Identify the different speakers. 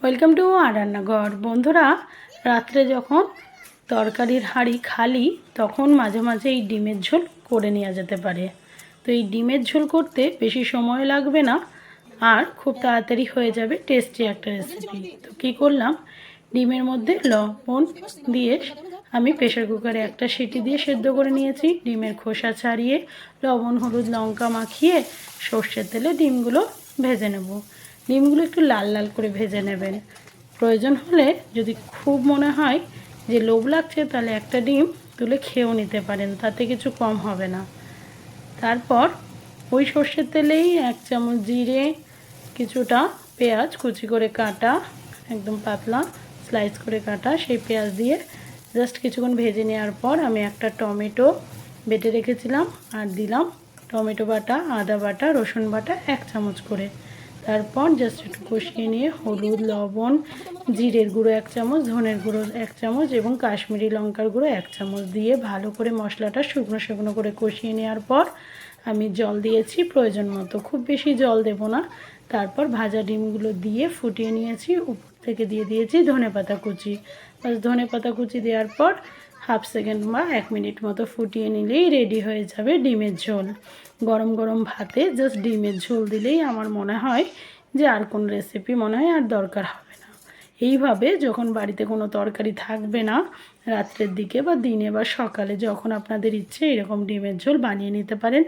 Speaker 1: Welcome to আর রান্নাঘর। বন্ধুরা, রাত্রে যখন তরকারির হাঁড়ি খালি তখন মাঝে মাঝে এই ডিমের ঝোল করে নেওয়া যেতে পারে। তো এই ডিমের ঝোল করতে বেশি সময় লাগবে না আর খুব তাড়াতাড়ি হয়ে যাবে, টেস্টি একটা রেসিপি। তো কী করলাম, ডিমের মধ্যে লবণ দিয়ে আমি প্রেশার কুকারে একটা সিটি দিয়ে সেদ্ধ করে নিয়েছি। ডিমের খোসা ছাড়িয়ে লবণ হলুদ লঙ্কা মাখিয়ে সর্ষের তেলে ডিমগুলো ভেজে নেব। ডিমগুলো একটু লাল লাল করে ভেজে নেবেন। প্রয়োজন হলে যদি খুব মনে হয় যে লোভ লাগছে তাহলে একটা ডিম তুলে খেয়েও নিতে পারেন, তাতে কিছু কম হবে না। তারপর ওই সর্ষের তেলেই 1 চামচ জিরে, কিছুটা পেঁয়াজ কুচি করে কাটা, একদম পাতলা স্লাইস করে কাটা, সেই পেঁয়াজ দিয়ে জাস্ট কিছুক্ষণ ভেজে নেওয়ার পর আমি একটা টমেটো বেটে রেখেছিলাম আর দিলাম টমেটো বাটা, আদা বাটা, রসুন বাটা 1 চামচ করে। তারপর জাস্ট একটু কষিয়ে নিয়ে হলুদ লবণ জিরের গুঁড়ো 1 চামচ, ধনের গুঁড়ো 1 চামচ এবং কাশ্মীরি লঙ্কার গুঁড়ো 1 চামচ দিয়ে ভালো করে মশলাটা শুকনো শুকনো করে কষিয়ে নেওয়ার পর আমি জল দিয়েছি প্রয়োজন মতো, খুব বেশি জল দেব না। তারপর ভাজা ডিমগুলো দিয়ে ফুটিয়ে নিয়েছি, উপর থেকে দিয়ে দিয়েছি ধনেপাতা কুচি। বাস ধনেপাতা কুচি দেওয়ার পর হাফ সেকেন্ড বা 1 মিনিট মতো ফুটিয়ে নিলেই রেডি হয়ে যাবে ডিমের ঝোল। গরম গরম ভাতে জাস্ট ডিমের ঝোল দিলেই আমার মনে হয় যে আর কোনো রেসিপি মনে হয় আর দরকার হবে না। এইভাবে যখন বাড়িতে কোনো তরকারি থাকবে না, রাত্রের দিকে বা দিনে বা সকালে যখন আপনাদের ইচ্ছে এরকম ডিমের ঝোল বানিয়ে নিতে পারেন।